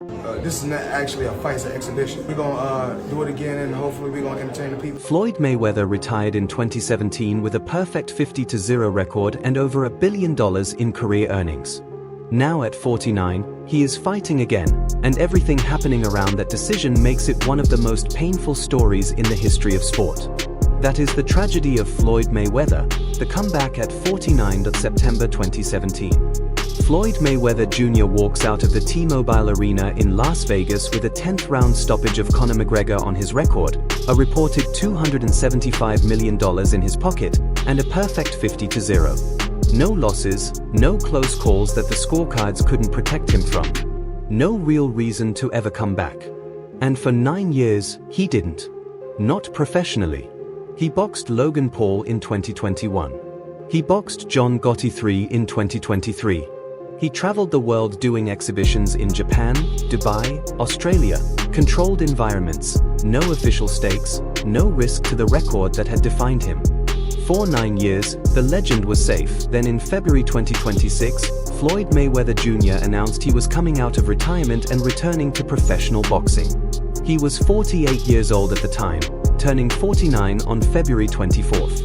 This is not actually a fight, it's an exhibition. We're gonna do it again and hopefully we're gonna entertain the people. Floyd Mayweather retired in 2017 with a perfect 50-0 record and over $1 billion in career earnings. Now at 49, he is fighting again, and everything happening around that decision makes it one of the most painful stories in the history of sport. That is the tragedy of Floyd Mayweather, the comeback at 49. September 2017. Floyd Mayweather Jr. walks out of the T-Mobile Arena in Las Vegas with a 10th round stoppage of Conor McGregor on his record, a reported $275 million in his pocket, and a perfect 50-0. No losses, no close calls that the scorecards couldn't protect him from. No real reason to ever come back. And for 9 years, he didn't. Not professionally. He boxed Logan Paul in 2021. He boxed John Gotti III in 2023. He traveled the world doing exhibitions in Japan, Dubai, Australia, controlled environments, no official stakes, no risk to the record that had defined him. For 9 years, the legend was safe. Then in February 2026, Floyd Mayweather Jr. announced he was coming out of retirement and returning to professional boxing. He was 48 years old at the time, turning 49 on February 24th.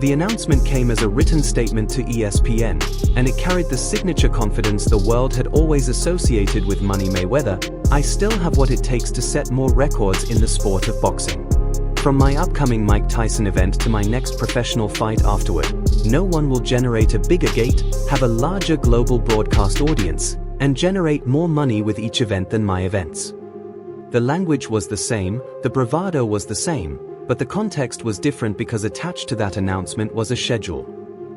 The announcement came as a written statement to ESPN, and it carried the signature confidence the world had always associated with Money Mayweather. I still have what it takes to set more records in the sport of boxing. From my upcoming Mike Tyson event to my next professional fight afterward, no one will generate a bigger gate, have a larger global broadcast audience, and generate more money with each event than my events. The language was the same, the bravado was the same, but the context was different because attached to that announcement was a schedule.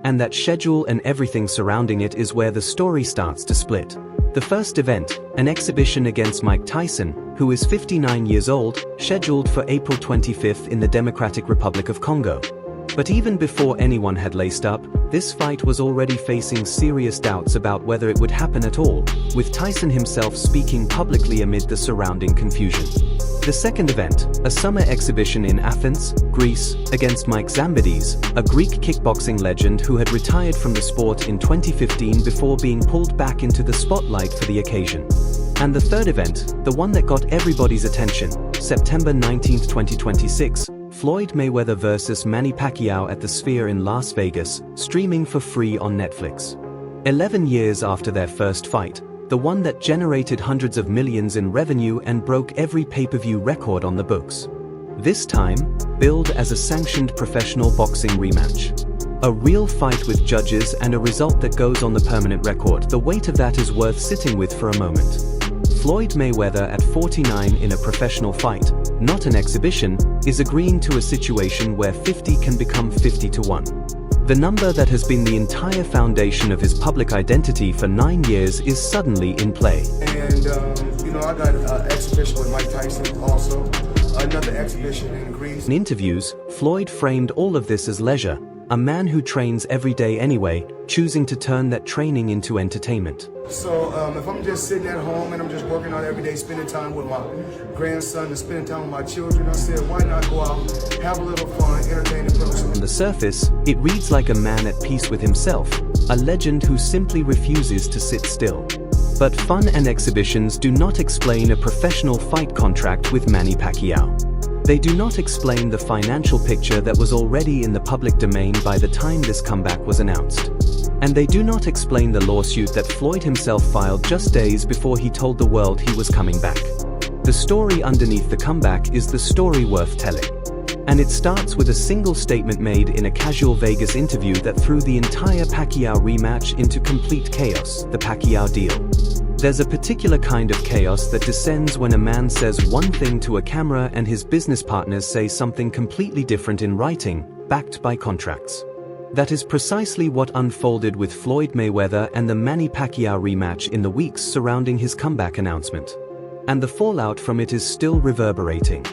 And that schedule and everything surrounding it is where the story starts to split. The first event, an exhibition against Mike Tyson, who is 59 years old, scheduled for April 25th in the Democratic Republic of Congo. But even before anyone had laced up, this fight was already facing serious doubts about whether it would happen at all, with Tyson himself speaking publicly amid the surrounding confusion. The second event, a summer exhibition in Athens, Greece, against Mike Zambides, a Greek kickboxing legend who had retired from the sport in 2015 before being pulled back into the spotlight for the occasion. And the third event, the one that got everybody's attention, September 19, 2026, Floyd Mayweather vs. Manny Pacquiao at the Sphere in Las Vegas, streaming for free on Netflix. 11 years after their first fight, the one that generated hundreds of millions in revenue and broke every pay-per-view record on the books. This time, billed as a sanctioned professional boxing rematch. A real fight with judges and a result that goes on the permanent record. The weight of that is worth sitting with for a moment. Floyd Mayweather at 49 in a professional fight, not an exhibition, is agreeing to a situation where 50 can become 50-1. The number that has been the entire foundation of his public identity for 9 years is suddenly in play. And, I got an exhibition with Mike Tyson also, another exhibition in Greece. In interviews, Floyd framed all of this as leisure, a man who trains every day anyway, choosing to turn that training into entertainment. So if I'm just sitting at home and I'm just working out every day, spending time with my grandson and spending time with my children, I said, why not go out, have a little fun, entertain the person. On the surface, it reads like a man at peace with himself, a legend who simply refuses to sit still. But fun and exhibitions do not explain a professional fight contract with Manny Pacquiao. They do not explain the financial picture that was already in the public domain by the time this comeback was announced. And they do not explain the lawsuit that Floyd himself filed just days before he told the world he was coming back. The story underneath the comeback is the story worth telling. And it starts with a single statement made in a casual Vegas interview that threw the entire Pacquiao rematch into complete chaos, the Pacquiao deal. There's a particular kind of chaos that descends when a man says one thing to a camera and his business partners say something completely different in writing, backed by contracts. That is precisely what unfolded with Floyd Mayweather and the Manny Pacquiao rematch in the weeks surrounding his comeback announcement. And the fallout from it is still reverberating.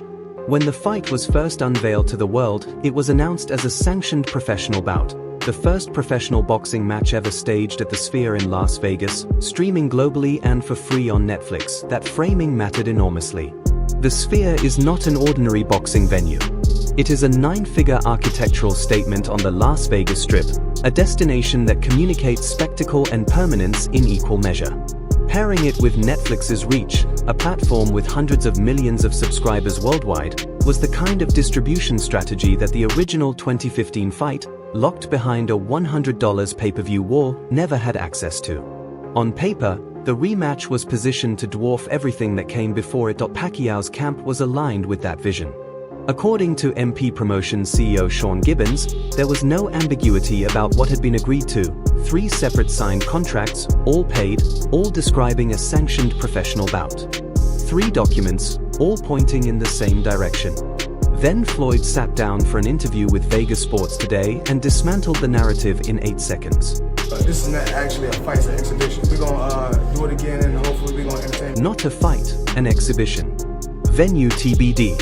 When the fight was first unveiled to the world, it was announced as a sanctioned professional bout, the first professional boxing match ever staged at the Sphere in Las Vegas, streaming globally and for free on Netflix. That framing mattered enormously. The Sphere is not an ordinary boxing venue. It is a 9-figure architectural statement on the Las Vegas Strip, a destination that communicates spectacle and permanence in equal measure. Pairing it with Netflix's reach, a platform with hundreds of millions of subscribers worldwide, was the kind of distribution strategy that the original 2015 fight, locked behind a $100 pay-per-view war, never had access to. On paper, the rematch was positioned to dwarf everything that came before it. Pacquiao's camp was aligned with that vision. According to MP Promotions CEO Sean Gibbons, there was no ambiguity about what had been agreed to: 3 separate signed contracts, all paid, all describing a sanctioned professional bout. 3 documents, all pointing in the same direction. Then Floyd sat down for an interview with Vegas Sports Today and dismantled the narrative in 8 seconds. This is not actually a fight, it's an exhibition. We're gonna do it again and hopefully we're gonna entertain. Not a fight, an exhibition. Venue TBD.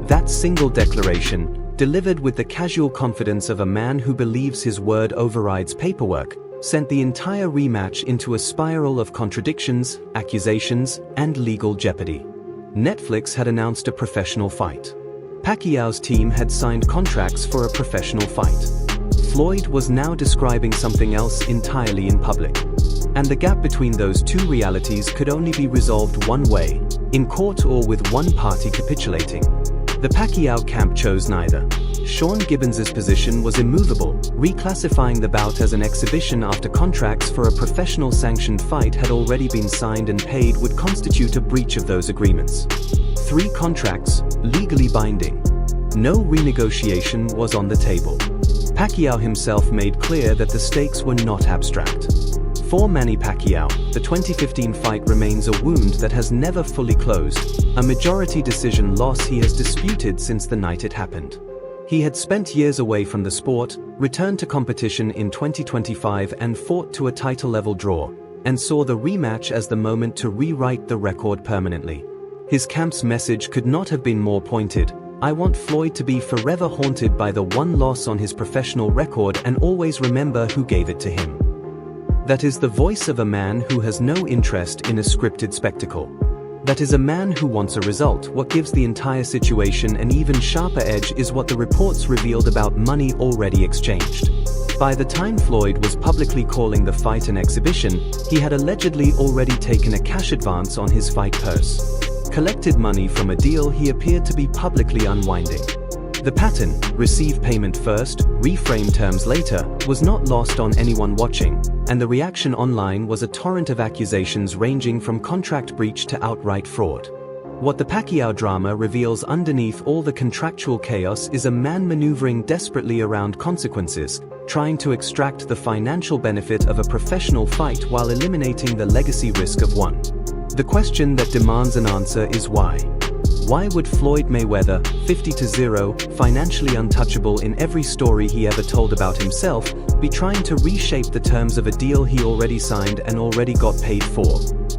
That single declaration, delivered with the casual confidence of a man who believes his word overrides paperwork, sent the entire rematch into a spiral of contradictions, accusations, and legal jeopardy. Netflix had announced a professional fight. Pacquiao's team had signed contracts for a professional fight. Floyd was now describing something else entirely in public. And the gap between those 2 realities could only be resolved one way: in court or with one party capitulating. The Pacquiao camp chose neither. Sean Gibbons' position was immovable, reclassifying the bout as an exhibition after contracts for a professional sanctioned fight had already been signed and paid would constitute a breach of those agreements. 3 contracts, legally binding. No renegotiation was on the table. Pacquiao himself made clear that the stakes were not abstract. For Manny Pacquiao, the 2015 fight remains a wound that has never fully closed, a majority decision loss he has disputed since the night it happened. He had spent years away from the sport, returned to competition in 2025 and fought to a title-level draw, and saw the rematch as the moment to rewrite the record permanently. His camp's message could not have been more pointed: I want Floyd to be forever haunted by the one loss on his professional record and always remember who gave it to him. That is the voice of a man who has no interest in a scripted spectacle. That is a man who wants a result. What gives the entire situation an even sharper edge is what the reports revealed about money already exchanged. By the time Floyd was publicly calling the fight an exhibition, he had allegedly already taken a cash advance on his fight purse. Collected money from a deal he appeared to be publicly unwinding. The pattern, receive payment first, reframe terms later, was not lost on anyone watching, and the reaction online was a torrent of accusations ranging from contract breach to outright fraud. What the Pacquiao drama reveals underneath all the contractual chaos is a man maneuvering desperately around consequences, trying to extract the financial benefit of a professional fight while eliminating the legacy risk of one. The question that demands an answer is why? Why would Floyd Mayweather, 50-0, financially untouchable in every story he ever told about himself, be trying to reshape the terms of a deal he already signed and already got paid for?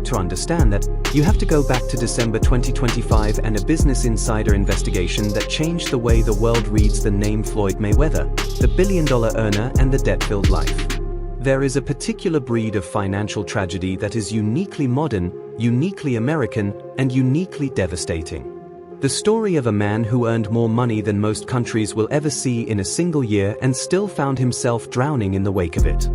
To understand that, you have to go back to December 2025 and a Business Insider investigation that changed the way the world reads the name Floyd Mayweather, the billion-dollar earner and the debt-filled life. There is a particular breed of financial tragedy that is uniquely modern, uniquely American, and uniquely devastating. The story of a man who earned more money than most countries will ever see in a single year and still found himself drowning in the wake of it.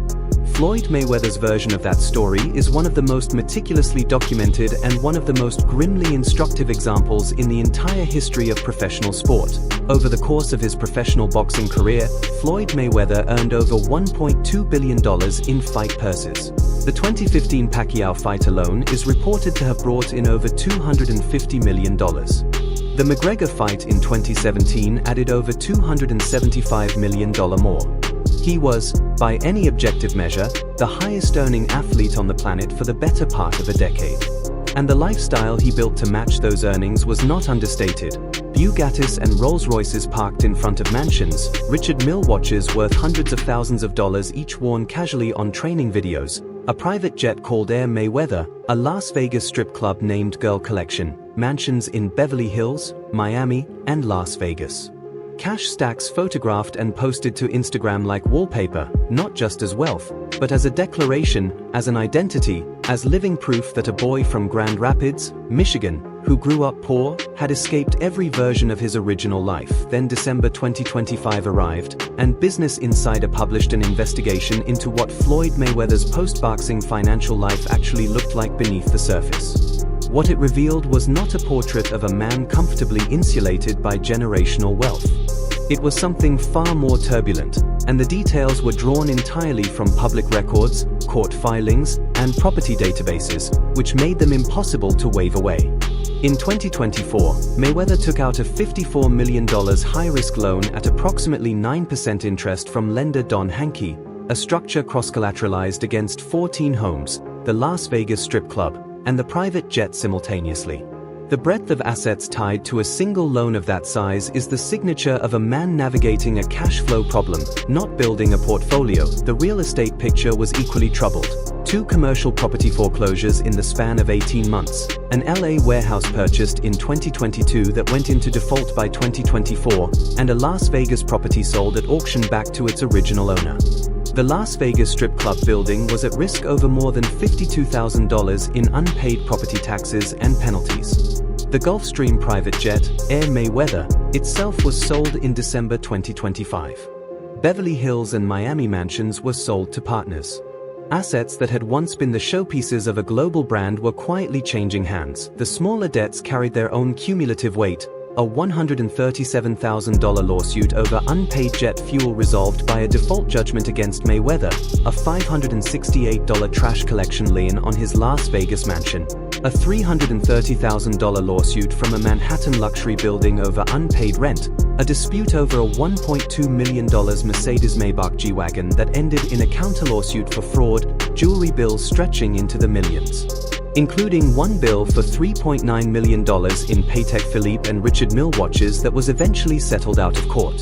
Floyd Mayweather's version of that story is one of the most meticulously documented and one of the most grimly instructive examples in the entire history of professional sport. Over the course of his professional boxing career, Floyd Mayweather earned over $1.2 billion in fight purses. The 2015 Pacquiao fight alone is reported to have brought in over $250 million. The McGregor fight in 2017 added over $275 million more. He was, by any objective measure, the highest-earning athlete on the planet for the better part of a decade. And the lifestyle he built to match those earnings was not understated. Bugattis and Rolls-Royces parked in front of mansions, Richard Mille watches worth hundreds of thousands of dollars each worn casually on training videos, a private jet called Air Mayweather, a Las Vegas strip club named Girl Collection, mansions in Beverly Hills, Miami, and Las Vegas. Cash stacks photographed and posted to Instagram like wallpaper, not just as wealth, but as a declaration, as an identity, as living proof that a boy from Grand Rapids, Michigan, who grew up poor, had escaped every version of his original life. Then December 2025 arrived, and Business Insider published an investigation into what Floyd Mayweather's post-boxing financial life actually looked like beneath the surface. what it revealed was not a portrait of a man comfortably insulated by generational wealth. It was something far more turbulent, and the details were drawn entirely from public records, court filings, and property databases, which made them impossible to wave away. In 2024, Mayweather took out a $54 million high-risk loan at approximately 9% interest from lender Don Hankey, a structure cross-collateralized against 14 homes, the Las Vegas strip club, and the private jet simultaneously. The breadth of assets tied to a single loan of that size is the signature of a man navigating a cash flow problem, not building a portfolio. The real estate picture was equally troubled. 2 commercial property foreclosures in the span of 18 months, an LA warehouse purchased in 2022 that went into default by 2024, and a Las Vegas property sold at auction back to its original owner. The Las Vegas strip club building was at risk over more than $52,000 in unpaid property taxes and penalties. The Gulfstream private jet, Air Mayweather, itself was sold in December 2025. Beverly Hills and Miami mansions were sold to partners. Assets that had once been the showpieces of a global brand were quietly changing hands. The smaller debts carried their own cumulative weight. A $137,000 lawsuit over unpaid jet fuel resolved by a default judgment against Mayweather, a $568 trash collection lien on his Las Vegas mansion, a $330,000 lawsuit from a Manhattan luxury building over unpaid rent, a dispute over a $1.2 million Mercedes-Maybach G-Wagon that ended in a counter-lawsuit for fraud, jewelry bills stretching into the millions, including one bill for $3.9 million in Patek Philippe and Richard Mille watches that was eventually settled out of court.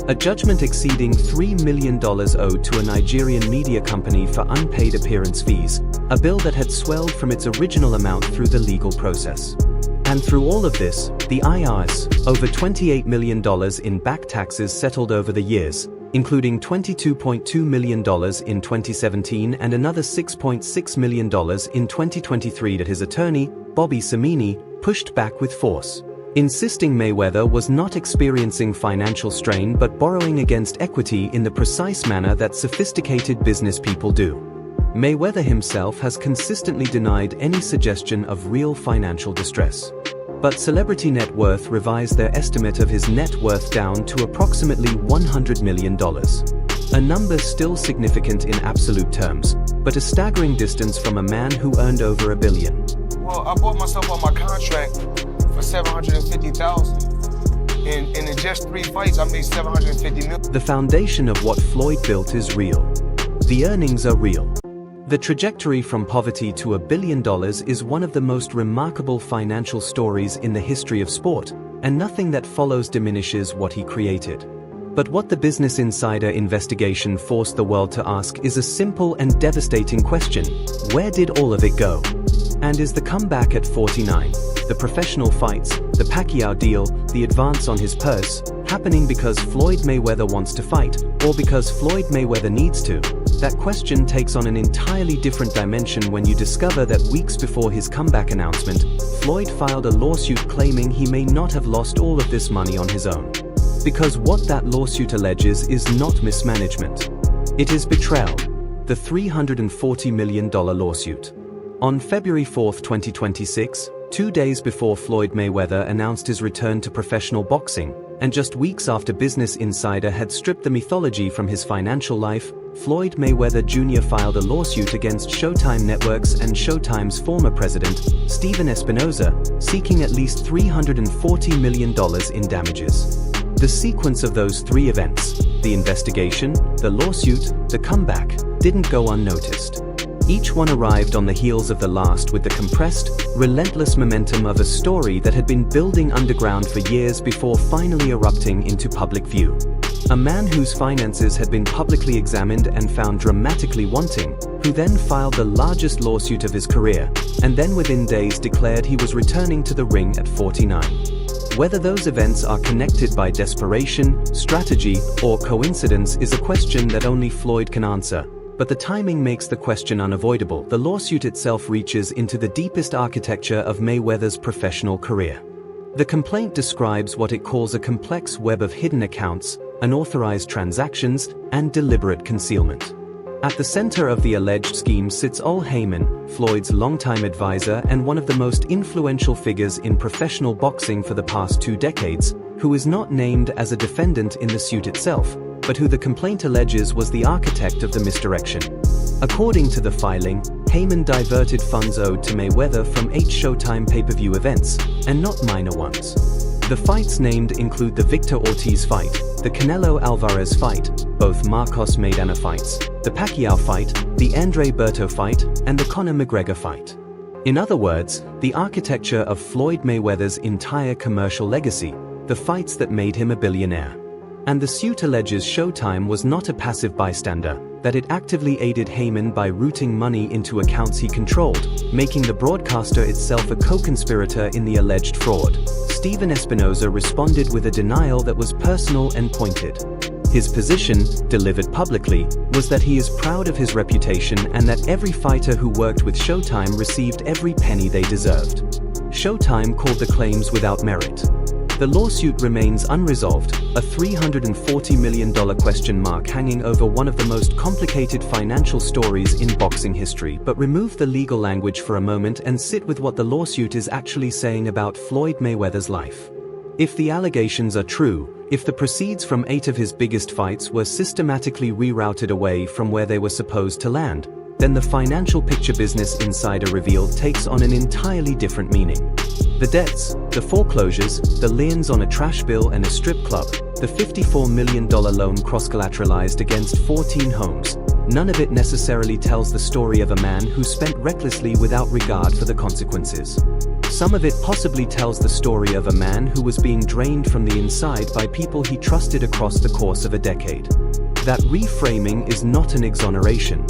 A judgment exceeding $3 million owed to a Nigerian media company for unpaid appearance fees, a bill that had swelled from its original amount through the legal process. And through all of this, the IRS, over $28 million in back taxes settled over the years, including $22.2 million in 2017 and another $6.6 million in 2023 that his attorney, Bobby Cimini, pushed back with force, insisting Mayweather was not experiencing financial strain but borrowing against equity in the precise manner that sophisticated business people do. Mayweather himself has consistently denied any suggestion of real financial distress. But Celebrity Net Worth revised their estimate of his net worth down to approximately $100 million. A number still significant in absolute terms, but a staggering distance from a man who earned over $1 billion. Well, I bought myself on my contract for $750,000. And in just 3 fights, I made $750 million. The foundation of what Floyd built is real. The earnings are real. The trajectory from poverty to $1 billion is one of the most remarkable financial stories in the history of sport, and nothing that follows diminishes what he created. But what the Business Insider investigation forced the world to ask is a simple and devastating question: where did all of it go? And is the comeback at 49, the professional fights, the Pacquiao deal, the advance on his purse, happening because Floyd Mayweather wants to fight, or because Floyd Mayweather needs to? That question takes on an entirely different dimension when you discover that weeks before his comeback announcement, Floyd filed a lawsuit claiming he may not have lost all of this money on his own. Because what that lawsuit alleges is not mismanagement. It is betrayal. The $340 million lawsuit. On February 4, 2026, 2 days before Floyd Mayweather announced his return to professional boxing, and just weeks after Business Insider had stripped the mythology from his financial life, Floyd Mayweather Jr. filed a lawsuit against Showtime Networks and Showtime's former president, Steven Espinoza, seeking at least $340 million in damages. The sequence of those 3 events, the investigation, the lawsuit, the comeback, didn't go unnoticed. Each one arrived on the heels of the last with the compressed, relentless momentum of a story that had been building underground for years before finally erupting into public view. A man whose finances had been publicly examined and found dramatically wanting, who then filed the largest lawsuit of his career, and then within days declared he was returning to the ring at 49. Whether those events are connected by desperation, strategy, or coincidence is a question that only Floyd can answer. But the timing makes the question unavoidable. The lawsuit itself reaches into the deepest architecture of Mayweather's professional career. The complaint describes what it calls a complex web of hidden accounts, unauthorized transactions, and deliberate concealment. At the center of the alleged scheme sits Ol Heyman, Floyd's longtime advisor and one of the most influential figures in professional boxing for the past 2 decades, who is not named as a defendant in the suit itself, but who the complaint alleges was the architect of the misdirection. According to the filing, Heyman diverted funds owed to Mayweather from 8 Showtime pay-per-view events, and not minor ones. The fights named include the Victor Ortiz fight, the Canelo Alvarez fight, both Marcos Maidana fights, the Pacquiao fight, the Andre Berto fight, and the Conor McGregor fight. In other words, the architecture of Floyd Mayweather's entire commercial legacy, the fights that made him a billionaire. And the suit alleges Showtime was not a passive bystander, that it actively aided Heyman by routing money into accounts he controlled, making the broadcaster itself a co-conspirator in the alleged fraud. Stephen Espinoza responded with a denial that was personal and pointed. His position, delivered publicly, was that he is proud of his reputation and that every fighter who worked with Showtime received every penny they deserved. Showtime called the claims without merit. The lawsuit remains unresolved, a $340 million question mark hanging over one of the most complicated financial stories in boxing history. But remove the legal language for a moment and sit with what the lawsuit is actually saying about Floyd Mayweather's life. If the allegations are true, if the proceeds from 8 of his biggest fights were systematically rerouted away from where they were supposed to land, then the financial picture Business Insider revealed takes on an entirely different meaning. The debts, the foreclosures, the liens on a trash bill and a strip club, the $54 million loan cross-collateralized against 14 homes, none of it necessarily tells the story of a man who spent recklessly without regard for the consequences. Some of it possibly tells the story of a man who was being drained from the inside by people he trusted across the course of a decade. That reframing is not an exoneration.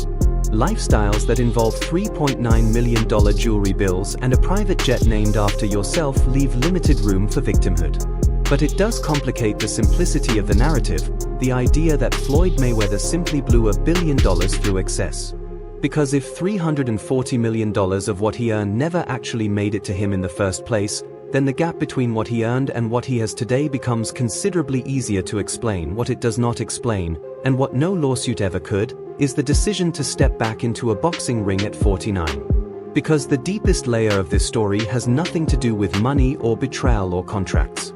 Lifestyles that involve $3.9 million jewelry bills and a private jet named after yourself leave limited room for victimhood. But it does complicate the simplicity of the narrative, the idea that Floyd Mayweather simply blew $1 billion through excess. Because if $340 million of what he earned never actually made it to him in the first place, then the gap between what he earned and what he has today becomes considerably easier to explain. What it does not explain, and what no lawsuit ever could, is the decision to step back into a boxing ring at 49. Because the deepest layer of this story has nothing to do with money or betrayal or contracts.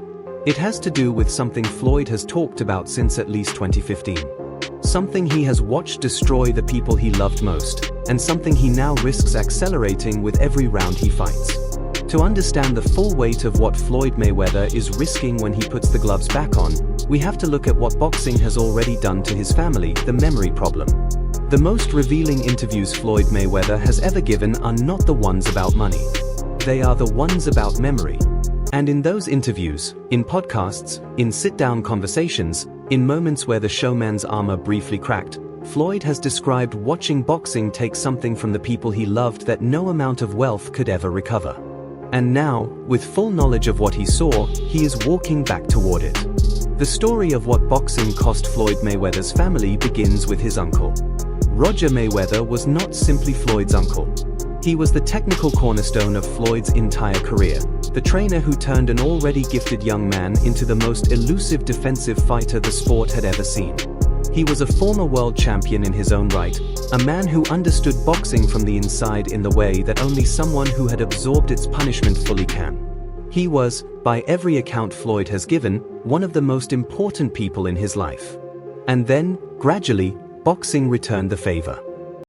It has to do with something Floyd has talked about since at least 2015. Something he has watched destroy the people he loved most, and something he now risks accelerating with every round he fights. To understand the full weight of what Floyd Mayweather is risking when he puts the gloves back on, we have to look at what boxing has already done to his family, the memory problem. The most revealing interviews Floyd Mayweather has ever given are not the ones about money. They are the ones about memory. And in those interviews, in podcasts, in sit-down conversations, in moments where the showman's armor briefly cracked, Floyd has described watching boxing take something from the people he loved that no amount of wealth could ever recover. And now, with full knowledge of what he saw, he is walking back toward it. The story of what boxing cost Floyd Mayweather's family begins with his uncle. Roger Mayweather was not simply Floyd's uncle. He was the technical cornerstone of Floyd's entire career, the trainer who turned an already gifted young man into the most elusive defensive fighter the sport had ever seen. He was a former world champion in his own right, a man who understood boxing from the inside in the way that only someone who had absorbed its punishment fully can. He was, by every account Floyd has given, one of the most important people in his life. And then, gradually, boxing returned the favor.